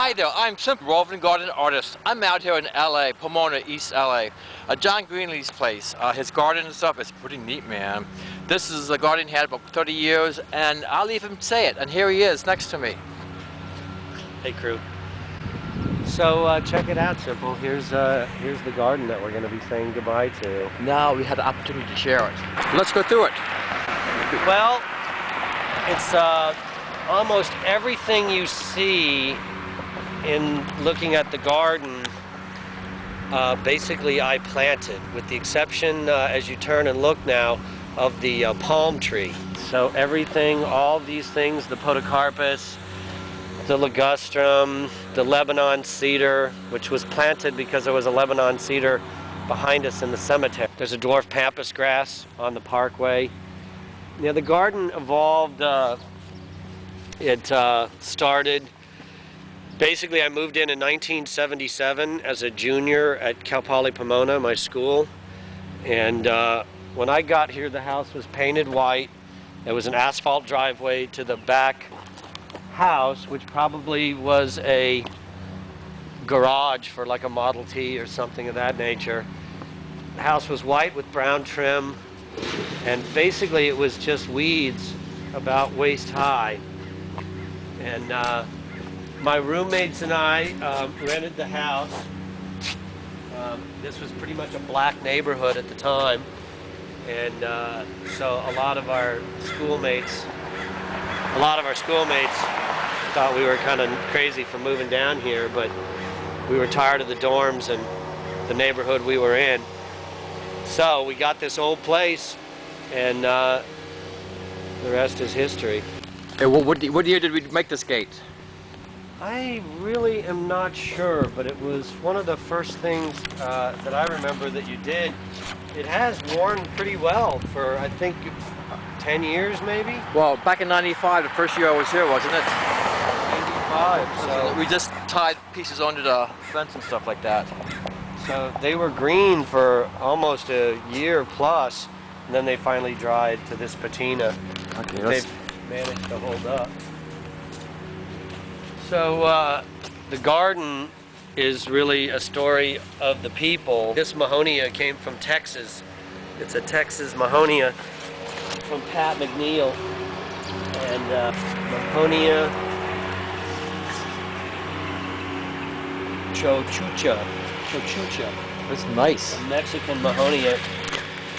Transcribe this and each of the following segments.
Hi there, I'm Simple Roving Garden Artist. I'm out here in LA, Pomona, East LA. John Greenlee's place. His garden and stuff is pretty neat, man. This is a garden he had about 30 years, and I'll leave him say it. And here he is next to me. Hey crew. So check it out, Simple. Here's the garden that we're going to be saying goodbye to. Now we had the opportunity to share it. Let's go through it. Well, it's almost everything you see in looking at the garden, basically I planted, with the exception, as you turn and look now, of the palm tree. So everything, all these things, the podocarpus, the ligustrum, the Lebanon cedar, which was planted because there was a Lebanon cedar behind us in the cemetery. There's a dwarf pampas grass on the parkway. You know, the garden evolved, it started, basically I moved in 1977 as a junior at Cal Poly Pomona, my school. And when I got here, the house was painted white. There was an asphalt driveway to the back house, which probably was a garage for like a Model T or something of that nature. The house was white with brown trim, and basically it was just weeds about waist high. And my roommates and I rented the house. This was pretty much a black neighborhood at the time, and so a lot of our schoolmates thought we were kind of crazy for moving down here, but we were tired of the dorms and the neighborhood we were in. So we got this old place, and the rest is history. Hey, what year did we make this gate? I really am not sure, but it was one of the first things that I remember that you did. It has worn pretty well for, I think, 10 years maybe? Well, back in '95, the first year I was here, wasn't it? 95, so we just tied pieces onto the fence and stuff like that. So they were green for almost a year plus, and then they finally dried to this patina. Okay, they've managed to hold up. So the garden is really a story of the people. This Mahonia came from Texas. It's a Texas Mahonia from Pat McNeil. And Mahonia chochucha. That's nice. A Mexican Mahonia.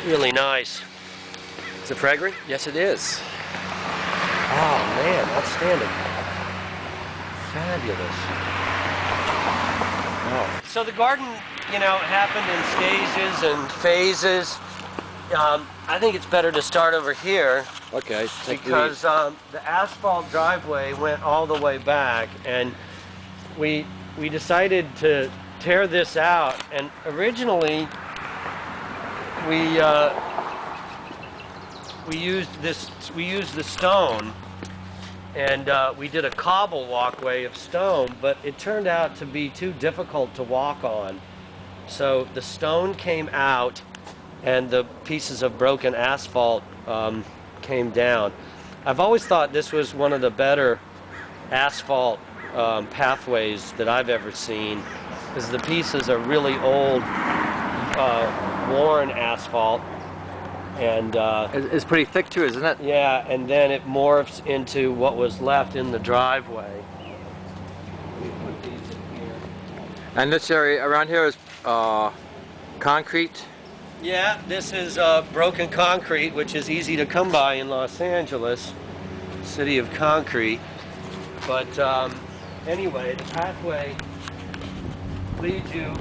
Really nice. Is it fragrant? Yes, it is. Oh man, outstanding. Fabulous. Oh. So the garden, you know, happened in stages and phases. I think it's better to start over here. Okay. Because the asphalt driveway went all the way back, and we decided to tear this out. And originally, we used the stone. And we did a cobble walkway of stone, but it turned out to be too difficult to walk on. So the stone came out, and the pieces of broken asphalt came down. I've always thought this was one of the better asphalt pathways that I've ever seen, because the pieces are really old, worn asphalt. And it's pretty thick too, isn't it? Yeah, and then it morphs into what was left in the driveway. We put these in here. And this area around here is concrete? Yeah, this is broken concrete, which is easy to come by in Los Angeles, city of concrete. But anyway, the pathway leads you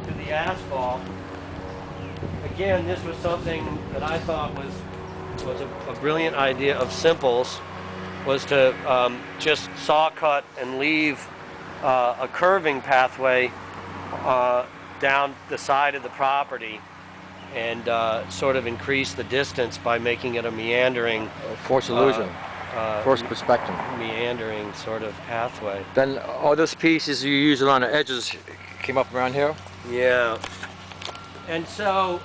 to the asphalt. Again, this was something that I thought was a brilliant idea of Simple's, was to just saw cut and leave a curving pathway down the side of the property, and sort of increase the distance by making it a meandering, forced illusion, forced perspective, meandering sort of pathway. Then all those pieces you used on the edges came up around here? Yeah. And so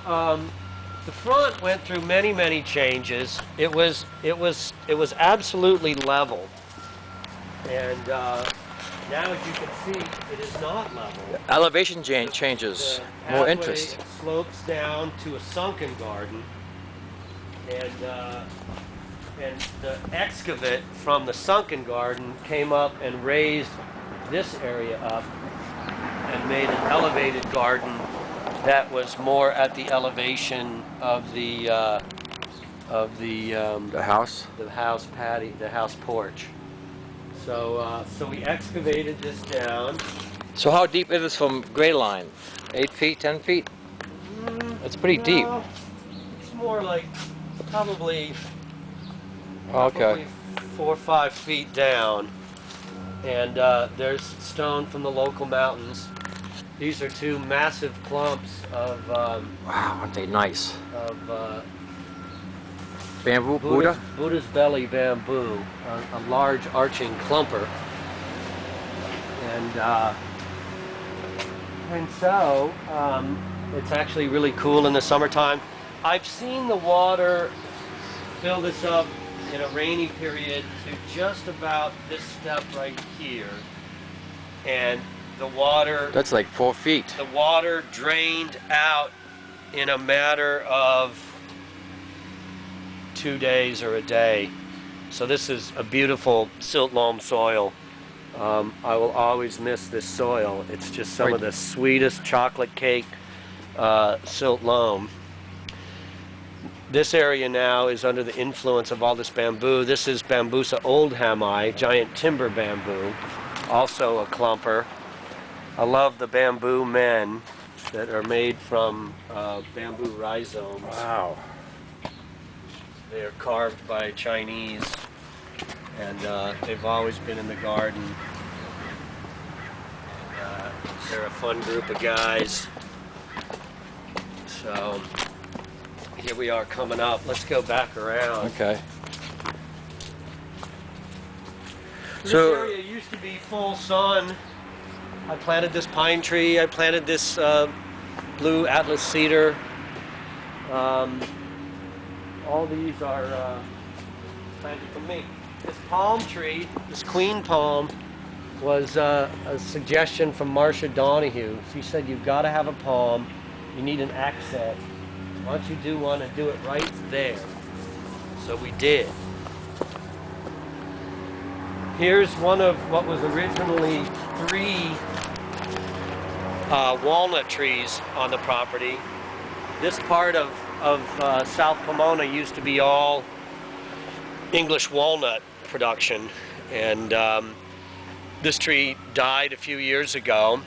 the front went through many changes. It was absolutely level, and Now, as you can see, it is not level. Elevation changes. The More pathway interest. slopes down to a sunken garden, and the excavate from the sunken garden came up and raised this area up and made an elevated garden that was more at the elevation of the house. the house patio, the house porch. So we excavated this down. So how deep is this from grade line? 8 feet, 10 feet? That's pretty deep. It's more like probably Okay. 4 or 5 feet down. And there's stone from the local mountains. These are two massive clumps of Wow, aren't they nice? of Bamboo, Buddha? Buddha's belly bamboo, a large arching clumper. And so it's actually really cool in the summertime. I've seen the water fill this up in a rainy period to just about this step right here, and the water, That's like 4 feet. the water drained out in a matter of 2 days or a day. So this is a beautiful silt loam soil. I will always miss this soil. It's just some of the sweetest chocolate cake silt loam. This area now is under the influence of all this bamboo. This is Bambusa oldhamii, giant timber bamboo, also a clumper. I love the bamboo men that are made from bamboo rhizomes. Wow. They are carved by Chinese, and they've always been in the garden. They're a fun group of guys. So here we are coming up. Let's go back around. Okay. This So- area used to be full sun. I planted this pine tree. I planted this blue atlas cedar. All these are planted from me. This palm tree, this queen palm, was a suggestion from Marcia Donahue. She said, you've got to have a palm. You need an accent. Once you do one, and do it right there. So we did. Here's one of what was originally 3 walnut trees on the property. This part of South Pomona used to be all English walnut production, and this tree died a few years ago.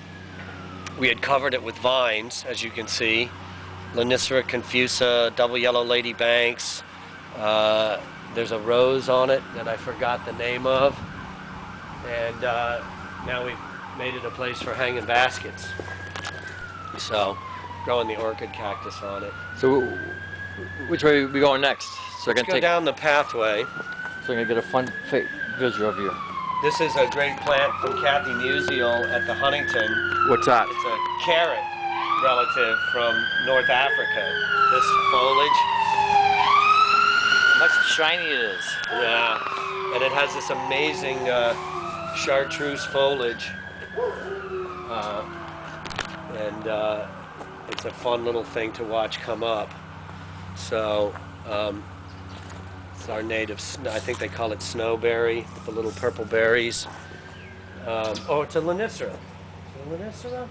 We had covered it with vines, as you can see. Lonicera confusa, double yellow lady banks. There's a rose on it that I forgot the name of. And now we've made it a place for hanging baskets. So, growing the orchid cactus on it. So which way are we going next? So I can Let's go down the pathway. So I'm gonna get a fun visual of you. This is a great plant from Kathy Musial at the Huntington. What's that? It's a carrot relative from North Africa. This foliage. Look how shiny it is. Yeah, and it has this amazing chartreuse foliage. It's a fun little thing to watch come up. So, it's our native, I think they call it snowberry, with the little purple berries. Oh, it's a Lonicera. Is it a Lonicera?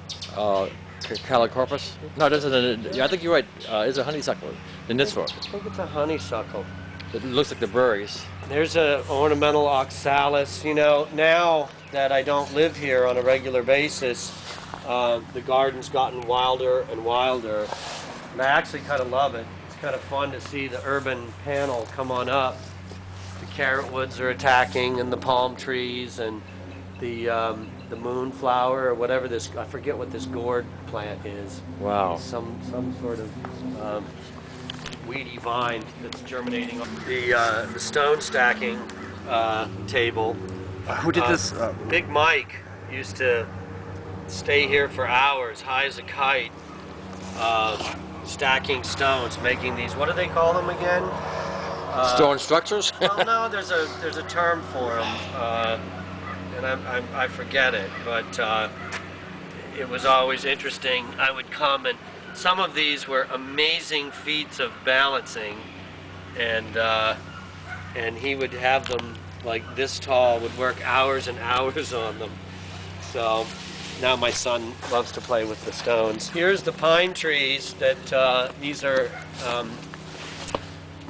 Calicorpus? No, this is I think you're right. It's a honeysuckle. The Lonicera. I think it's a honeysuckle. It looks like the berries. There's an ornamental oxalis. You know, now that I don't live here on a regular basis, the garden's gotten wilder and wilder. And I actually kind of love it. It's kind of fun to see the urban panel come on up. The carrot woods are attacking, and the palm trees, and the moonflower, or whatever this, I forget what this gourd plant is. Wow. Some sort of weedy vine that's germinating. The stone stacking table. Who did this? Big Mike used to stay here for hours, high as a kite, stacking stones, making these. What do they call them again? Stone structures? Well, no, there's a term for them. and I forget it, but it was always interesting. I would come, and some of these were amazing feats of balancing, and he would have them like this tall, would work hours and hours on them. So now my son loves to play with the stones. Here's the pine trees that, these are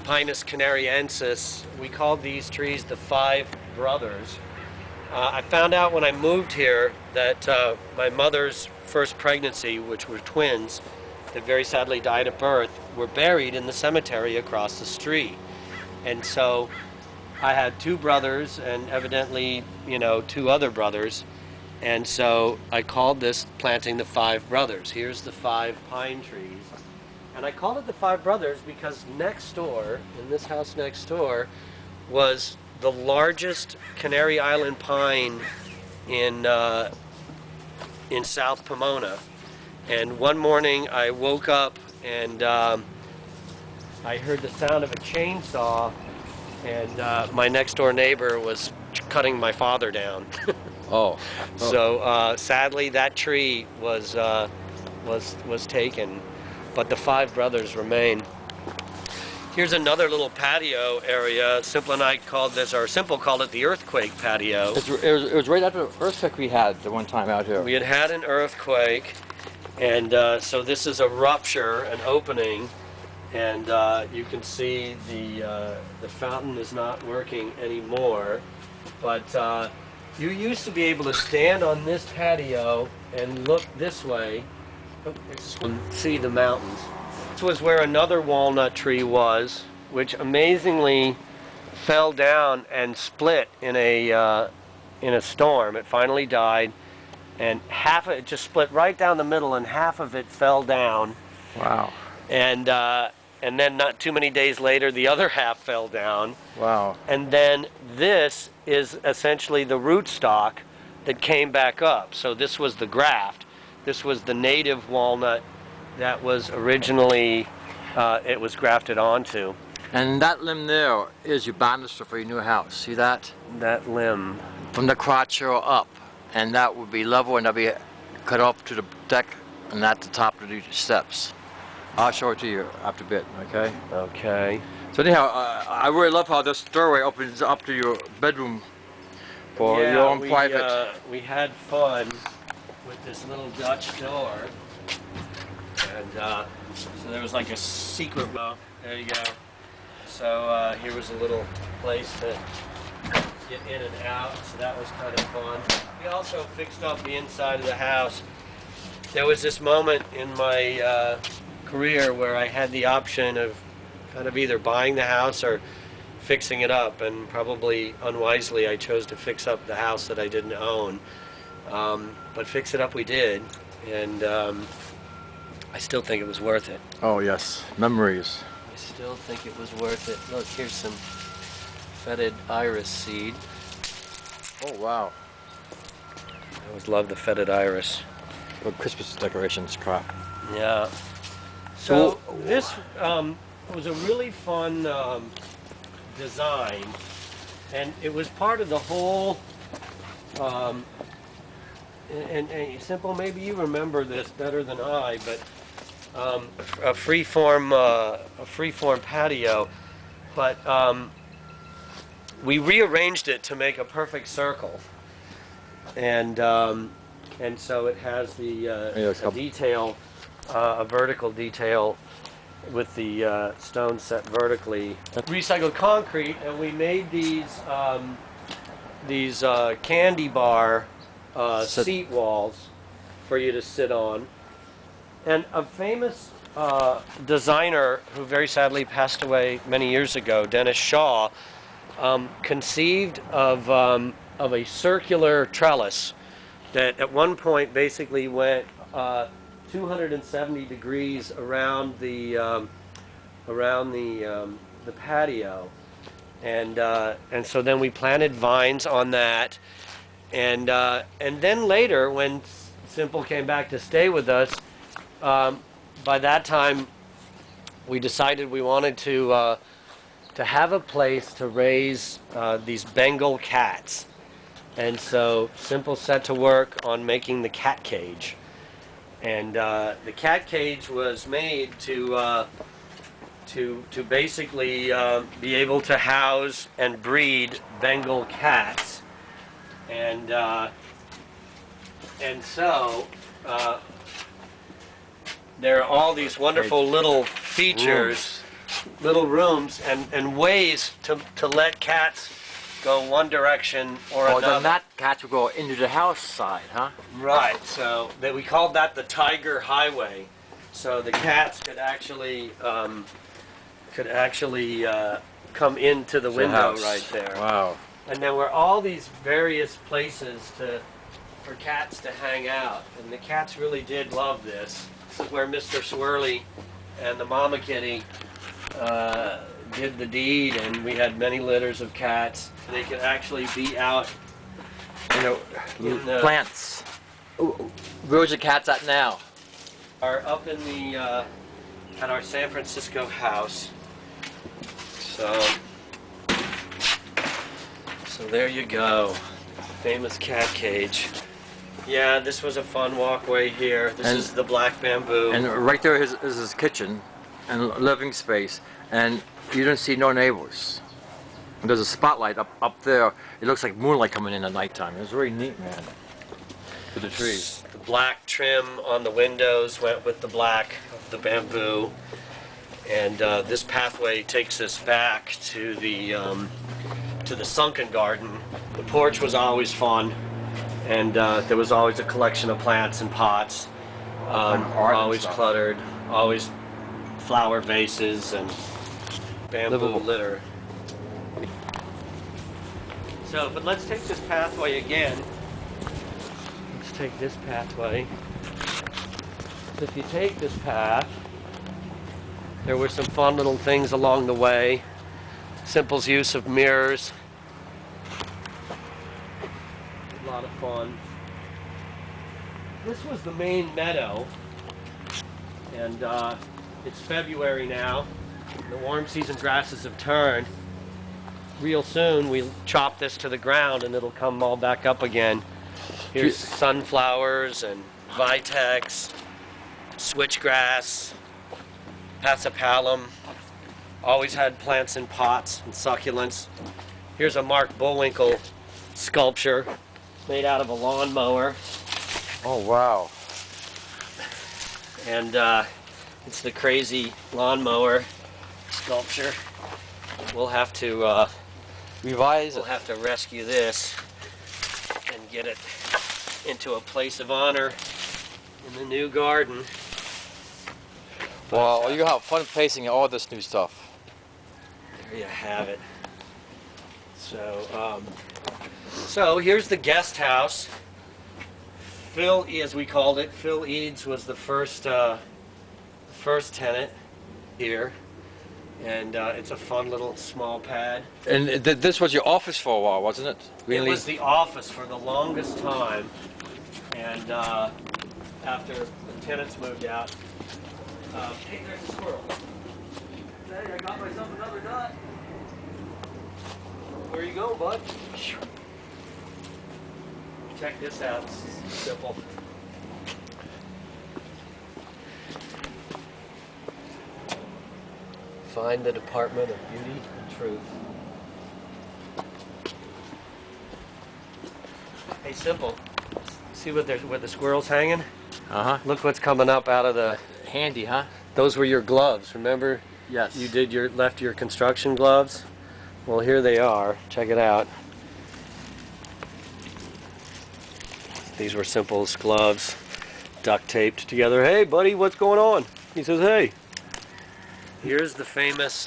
Pinus canariensis. We called these trees the Five Brothers. I found out when I moved here that my mother's first pregnancy, which were twins, that very sadly died at birth, were buried in the cemetery across the street. And so I had two brothers and evidently, you know, two other brothers. And so I called this planting the Five Brothers. Here's the 5 pine trees. And I called it the Five Brothers because next door, in this house next door, was the largest Canary Island pine in South Pomona. And one morning I woke up and I heard the sound of a chainsaw, and my next door neighbor was cutting my father down. Oh. So sadly, that tree was taken, but the Five Brothers remain. Here's another little patio area. Simple and I called this, or Simple called it the earthquake patio. It was right after the earthquake we had the one time out here. We had an earthquake, and so this is a rupture, an opening, and you can see the fountain is not working anymore, but you used to be able to stand on this patio and look this way and see the mountains. This was where another walnut tree was, which amazingly fell down and split in a storm. It finally died, and half of it just split right down the middle, and half of it fell down. Wow. And then not too many days later, the other half fell down. Wow. And then this is essentially the rootstock that came back up. So this was the graft. This was the native walnut that was originally, it was grafted onto. And that limb there is your banister for your new house. See that? That limb. From the crotch here up. And that would be level, and that'd be cut off to the deck, and at the top of the steps. I'll show it to you after a bit, okay? Okay. So anyhow, I really love how this doorway opens up to your bedroom for your own private. We had fun with this little Dutch door, and so there was like a secret. There you go. So here was a little place to get in and out, so that was kind of fun. We also fixed up the inside of the house. There was this moment in my career where I had the option of kind of either buying the house or fixing it up, and probably unwisely I chose to fix up the house that I didn't own. But fix it up we did, and I still think it was worth it. Oh yes, memories. I still think it was worth it. Look, here's some fetid iris seed. Oh wow. I always love the fetid iris. Well, Christmas decorations crap. Yeah. So this was a really fun design, and it was part of the whole. And Simple, maybe you remember this better than I, but a freeform patio, but we rearranged it to make a perfect circle, and so it has the a detail. A vertical detail with the stone set vertically. Recycled concrete, and we made these candy bar seat walls for you to sit on. And a famous designer who very sadly passed away many years ago, Dennis Shaw, conceived of a circular trellis that at one point basically went 270 degrees around the patio, and so then we planted vines on that, and then later when Simple came back to stay with us, by that time we decided we wanted to have a place to raise these Bengal cats, And so Simple set to work on making the cat cage. And the cat cage was made to basically be able to house and breed Bengal cats. And so there are all these wonderful little features, little rooms, and ways to let cats go one direction or another. Then that cat will go into the house side, huh? Right. So we called that the Tiger Highway. So the cats could actually come into the window right there. Wow. And there were all these various places for cats to hang out, and the cats really did love this. This is where Mr. Swirly and the mama kitty did the deed, and we had many litters of cats. They could actually be out, in the Plants. Where's the cats at now? Are up in the at our San Francisco house. So there you go, famous cat cage. Yeah, this was a fun walkway here. This is the black bamboo. And right there is his kitchen and living space, and you don't see no neighbors. And there's a spotlight up there. It looks like moonlight coming in at nighttime. It was really neat, man. With the trees. The black trim on the windows went with the black of the bamboo. And this pathway takes us back to the sunken garden. The porch was always fun, and there was always a collection of plants and pots, always cluttered, always flower vases and bamboo litter. So, but let's take this pathway again. Let's take this pathway. So if you take this path, there were some fun little things along the way. Simple's use of mirrors. A lot of fun. This was the main meadow, and it's February now. The warm season grasses have turned. Real soon we chop this to the ground and it'll come all back up again. Here's sunflowers and vitex, switchgrass, passipalum. Always had plants in pots and succulents. Here's a Mark Bullwinkle sculpture made out of a lawnmower. Oh, wow. And it's the crazy lawnmower sculpture. We'll have to revise it. We'll have to rescue this and get it into a place of honor in the new garden. Wow, you have fun placing all this new stuff. There you have it. So here's the guest house. Phil, as we called it, Phil Eads was the first tenant here, and it's a fun little small pad. And this was your office for a while, wasn't it? Greenlee? It was the office for the longest time, and after the tenants moved out. Hey, there's a squirrel. Hey, I got myself another nut. Where you going, bud? Check this out. It's simple. Find the Department of Beauty and Truth. Hey, Simple. See where the squirrel's hanging? Uh-huh. Look what's coming up out of the... Handy, huh? Those were your gloves, remember? Yes. You left your construction gloves? Well, here they are. Check it out. These were Simple's gloves, duct taped together. Hey, buddy, what's going on? He says, hey. Here's the famous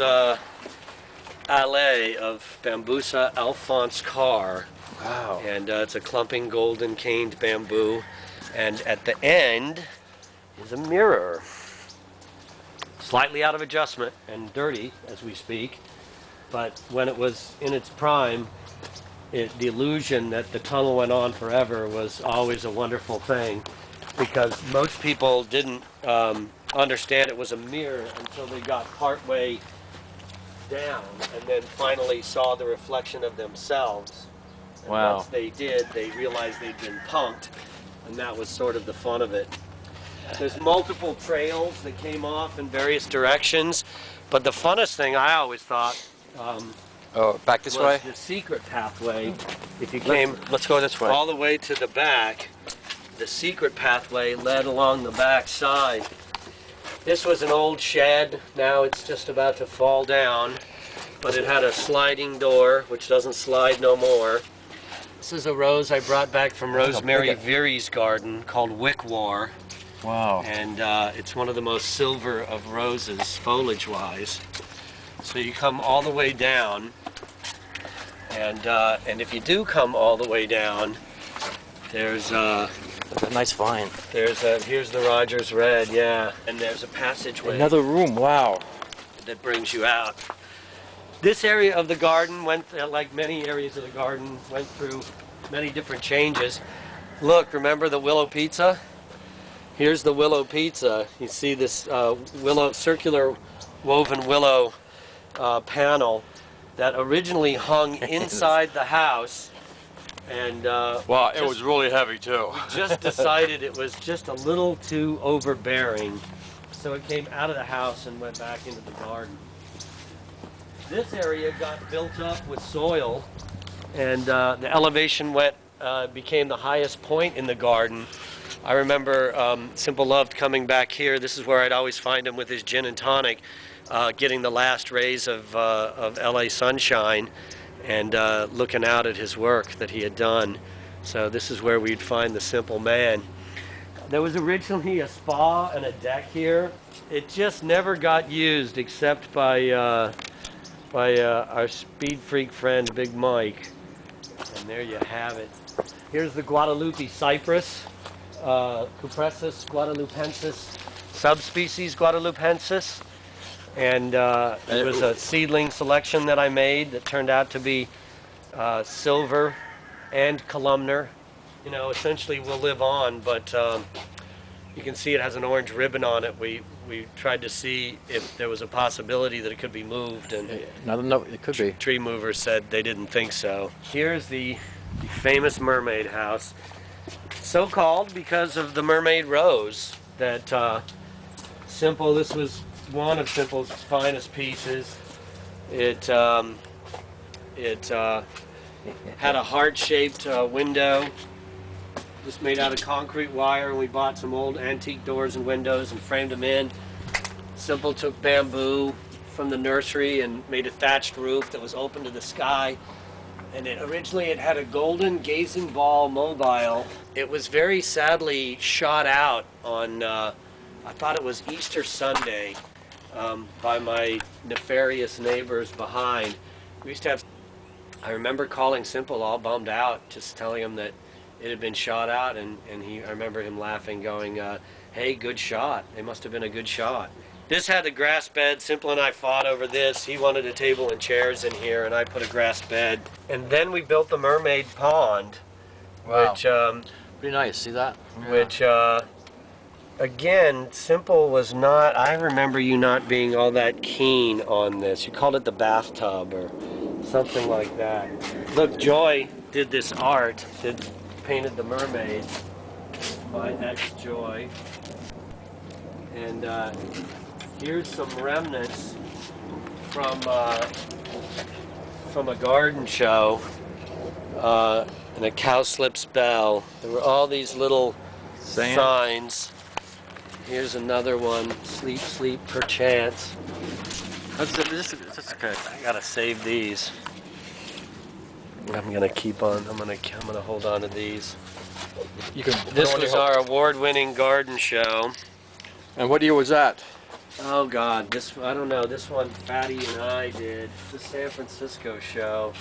allée of Bambusa Alphonse Carr. Wow. And it's a clumping golden caned bamboo. And at the end is a mirror. Slightly out of adjustment and dirty as we speak. But when it was in its prime, the illusion that the tunnel went on forever was always a wonderful thing, because most people didn't understand it was a mirror until they got partway down and then finally saw the reflection of themselves And Wow. once they did, they realized they'd been punked, and that was sort of the fun of it. There's multiple trails that came off in various directions, but the funnest thing I always thought Oh, back this way? was the secret pathway. If you Let's go this way. all the way to the back, the secret pathway led along the back side. This was an old shed. Now it's just about to fall down, but it had a sliding door, which doesn't slide no more. This is a rose I brought back from Rosemary Veery's garden called Wickwar. Wow. And it's one of the most silver of roses, foliage-wise. So you come all the way down, and if you do come all the way down, there's a nice vine. here's the Rogers Red, yeah, and there's a passageway. Another room. Wow. That brings you out. This area of the garden went, like many areas of the garden, went through many different changes. Look, remember the willow pizza? Here's the willow pizza. You see this circular woven willow panel that originally hung inside the house, and wow, it was really heavy too. just decided it was just a little too overbearing, so it came out of the house and went back into the garden. This area got built up with soil, and the elevation became the highest point in the garden. I remember Simple loved coming back here. This is where I'd always find him with his gin and tonic, getting the last rays of LA sunshine and looking out at his work that he had done. So this is where we'd find the Simple man. There was originally a spa and a deck here. It just never got used except by our speed freak friend, Big Mike. And there you have it. Here's the Guadalupe cypress, Cupressus guadalupensis, subspecies guadalupensis. And it was a seedling selection that I made that turned out to be silver and columnar. You know, essentially will live on, but you can see it has an orange ribbon on it. We tried to see if there was a possibility that it could be moved, and No, it could be. tree movers said they didn't think so. Here's the famous mermaid house, so called because of the mermaid rose that Simple, this was one of Simple's finest pieces. It had a heart-shaped window, just made out of concrete wire, and we bought some old antique doors and windows and framed them in. Simple took bamboo from the nursery and made a thatched roof that was open to the sky. And originally it had a golden gazing ball mobile. It was very sadly shot out on, I thought it was Easter Sunday, by my nefarious neighbors behind. We used to have, I remember calling Simple all bummed out, just telling him that it had been shot out, and I remember him laughing, going, hey, good shot. They must have been a good shot. This had a grass bed. Simple and I fought over this. He wanted a table and chairs in here, and I put a grass bed. And then we built the mermaid pond, Wow. which, Pretty nice. See that? Yeah. which again, Simple was not, I remember you not being all that keen on this. You called it the bathtub or something like that. Look, Joy did this art, painted the mermaid, my ex-Joy. And here's some remnants from a garden show and a cowslip's bell. There were all these little signs. Here's another one, sleep, sleep, perchance. That's okay. I gotta save these. I'm gonna keep on. I'm gonna hold on to these. You can. This was our award-winning garden show. And what year was that? Oh God, I don't know. This one, Fatty and I did the San Francisco show.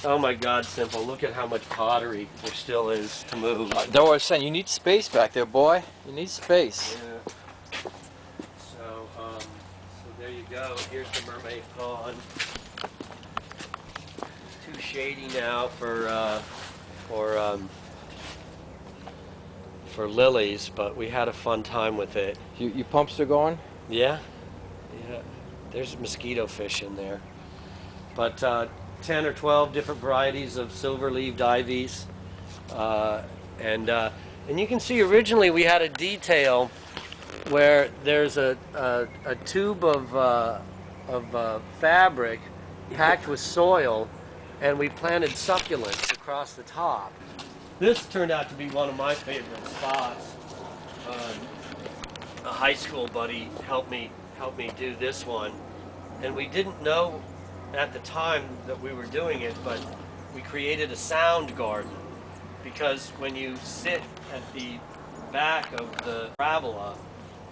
Oh my God, Simple! Look at how much pottery there still is to move. Though I was saying, you need space back there, boy. You need space. Yeah. So there you go. Here's the mermaid pond. Too shady now for lilies, but we had a fun time with it. You pumps are going? Yeah, yeah. There's mosquito fish in there. But 10 or 12 different varieties of silver-leaved ivies. And you can see originally we had a detail where there's a tube of fabric packed with soil, and we planted succulents across the top. This turned out to be one of my favorite spots. A high school buddy helped me do this one, and we didn't know at the time that we were doing it, but we created a sound garden, because when you sit at the back of the parabola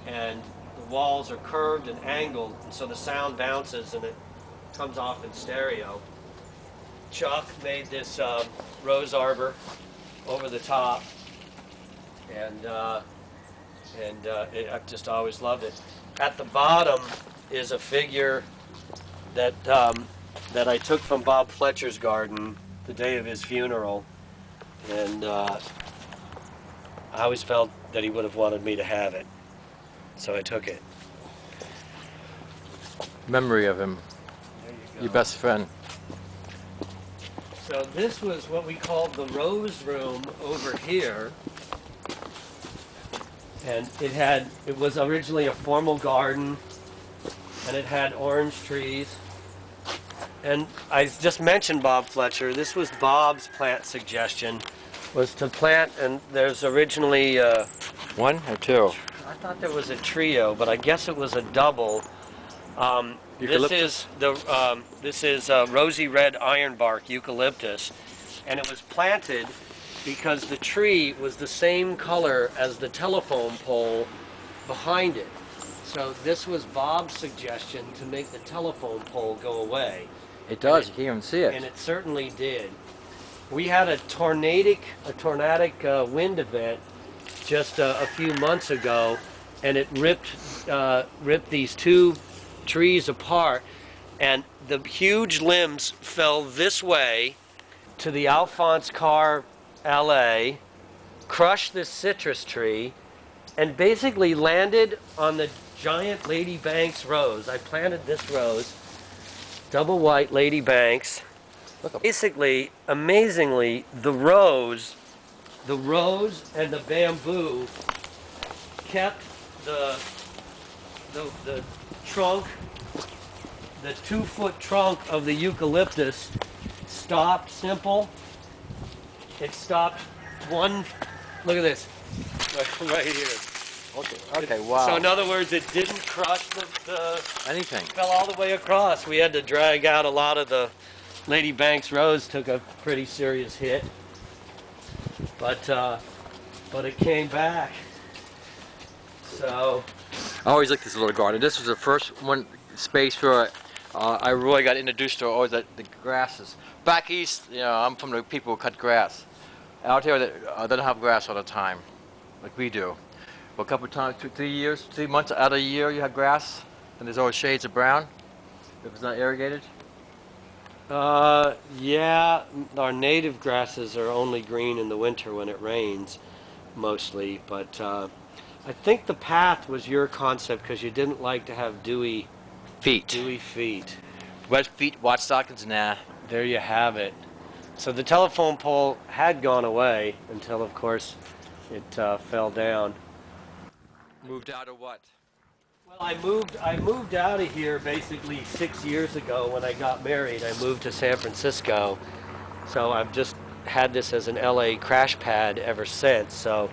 and the walls are curved and angled, and so the sound bounces and it comes off in stereo. Chuck made this rose arbor over the top, and I've just always loved it. At the bottom is a figure that that I took from Bob Fletcher's garden the day of his funeral, and I always felt that he would have wanted me to have it, so I took it. Memory of him, your best friend. So this was what we called the rose room over here, and it was originally a formal garden, and it had orange trees. And I just mentioned Bob Fletcher. This was Bob's plant suggestion, was to plant, and there's originally one or two? I thought there was a trio, but I guess it was a double. This is rosy red ironbark eucalyptus, and it was planted because the tree was the same color as the telephone pole behind it. So this was Bob's suggestion to make the telephone pole go away. It does. You can't even see it. And it certainly did. We had a tornadic wind event just a few months ago, and it ripped these two trees apart, and the huge limbs fell this way to the Alphonse Carr LA, crushed this citrus tree, and basically landed on the giant Lady Banks rose. I planted this rose, double white Lady Banks. Basically, amazingly, the rose and the bamboo kept the trunk, the 2-foot trunk of the eucalyptus stopped simple. It stopped one, look at this, right here. Okay, wow. So in other words, it didn't crush anything. Fell all the way across. We had to drag out a lot of the Lady Banks rose, took a pretty serious hit. But it came back. So I always liked this little garden. This was the first space where I really got introduced to all the grasses. Back east, I'm from the people who cut grass. Out here, they don't have grass all the time, like we do. But a couple of times, 3 months out of the year, you have grass, and there's always shades of brown if it's not irrigated. Yeah, our native grasses are only green in the winter when it rains, mostly. But I think the path was your concept because you didn't like to have dewy feet. Wet feet, watch stockings, nah. There you have it. So the telephone pole had gone away until, of course, it fell down. Moved out of what? Well, I moved out of here basically 6 years ago when I got married. I moved to San Francisco. So I've just had this as an LA crash pad ever since. So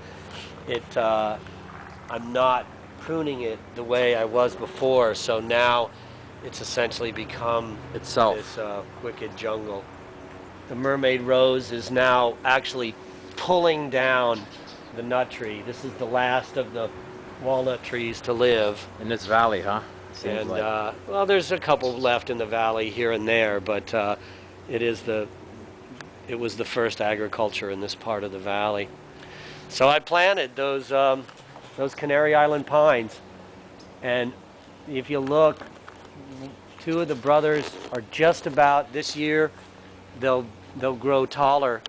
I'm not pruning it the way I was before. So now it's essentially become itself this wicked jungle. The mermaid rose is now actually pulling down the nut tree. This is the last of the walnut trees to live in this valley, huh? And well, there's a couple left in the valley here and there, but it was the first agriculture in this part of the valley. So I planted those Canary Island pines, and if you look, two of the brothers are just about this year. They'll grow taller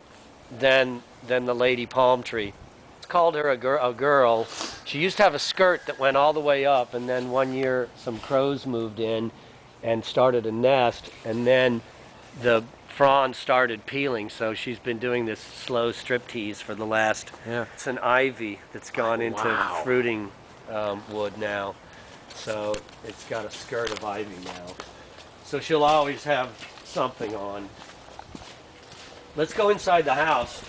than the lady palm tree. Called her a girl. She used to have a skirt that went all the way up, and then one year some crows moved in and started a nest, and then the fronds started peeling, so she's been doing this slow striptease for the last. Yeah. It's an ivy that's gone into Wow. fruiting wood now, so it's got a skirt of ivy now. So she'll always have something on. Let's go inside the house.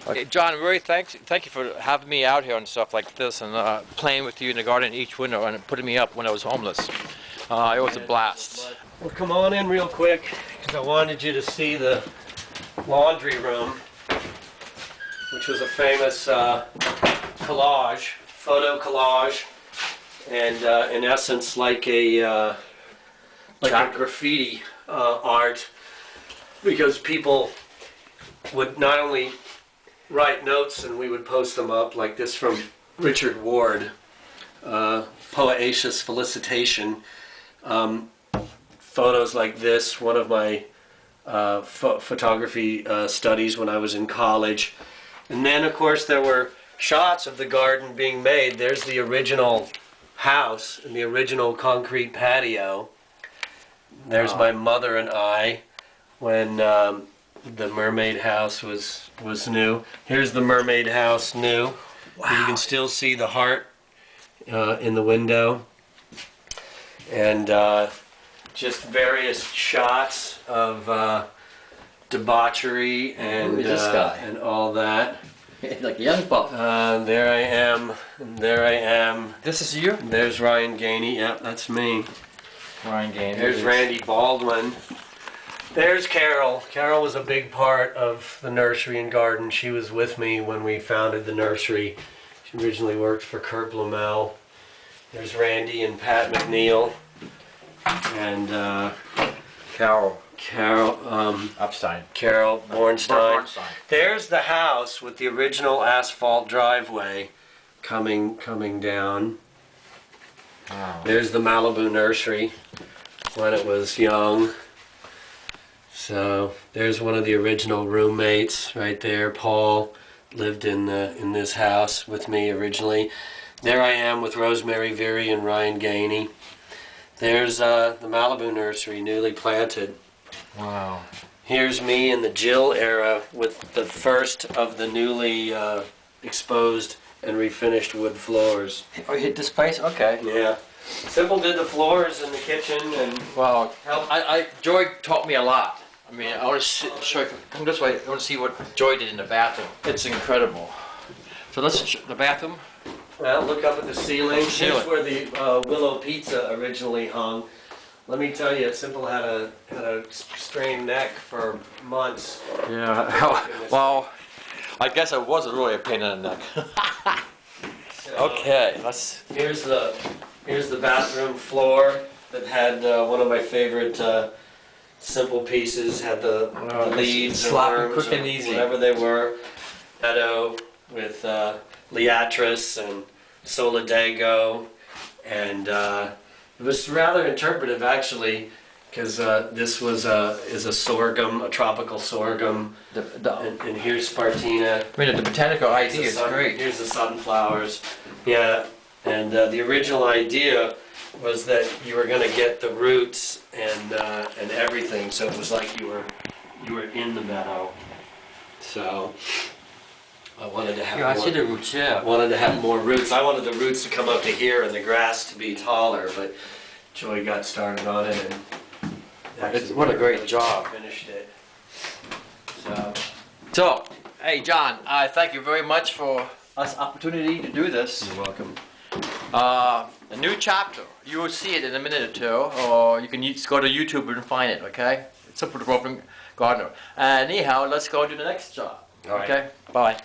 Okay, John, really thank you for having me out here and stuff like this, and playing with you in the garden each winter and putting me up when I was homeless. It was a blast. Well, come on in real quick, because I wanted you to see the laundry room, which was a famous collage, photo collage, and in essence like a graffiti art, because people would not only write notes and we would post them up, like this from Richard Ward, Poeaceous Felicitation. Photos like this, one of my photography studies when I was in college. And then of course there were shots of the garden being made. There's the original house and the original concrete patio. There's my mother and I when the mermaid house was new. Here's the mermaid house new. Wow. You can still see the heart in the window. And just various shots of debauchery and this guy? And all that. Like a young buck. There I am, and there I am. This is you? There's Ryan Gainey. Yep, that's me. Ryan Gainey. There's Randy Baldwin. There's Carol. Carol was a big part of the nursery and garden. She was with me when we founded the nursery. She originally worked for Kurt Blumel. There's Randy and Pat McNeil. And Carol. Upstein. Carol Bornstein. There's the house with the original asphalt driveway coming down. Wow. There's the Malibu nursery when it was young. So there's one of the original roommates right there. Paul lived in this house with me originally. There I am with Rosemary Veary and Ryan Gainey. There's the Malibu nursery, newly planted. Wow. Here's me in the Jill era with the first of the newly exposed and refinished wood floors. Oh, you hit this place? Okay. Yeah. Simple did the floors in the kitchen and Wow. Joy taught me a lot. I mean, I want to show you, come this way, I want to see what Joy did in the bathroom. It's incredible. So let's, the bathroom. well, look up at the ceiling. Ceiling. Here's where the Willow Pizza originally hung. Let me tell you, Simple had a strained neck for months. Yeah. Well, I guess I wasn't really a pain in the neck. So, Okay, let's. Here's the bathroom floor that had one of my favorite Simple pieces. Had the leads, sloppy, or worms, quick and or easy. whatever they were. Meadow with Leatris and Solidago, and it was rather interpretive actually, because this was is a sorghum, a tropical sorghum, and here's Spartina. I mean, the botanical idea is great. Here's the sunflowers. Yeah, and the original idea was that you were going to get the roots and everything, so it was like you were in the meadow. So I wanted to have Yeah, I see the roots, yeah. wanted to have more roots. I wanted the roots to come up to here and the grass to be taller, but Joy got started on it and actually What a great job. Finished it. So, hey John, I thank you very much for this opportunity to do this. You're welcome. A new chapter. You will see it in a minute or two, or you can just go to YouTube and find it, okay? It's Simple the Roving Gardener. And anyhow, let's go to the next job. All right. Okay? Bye.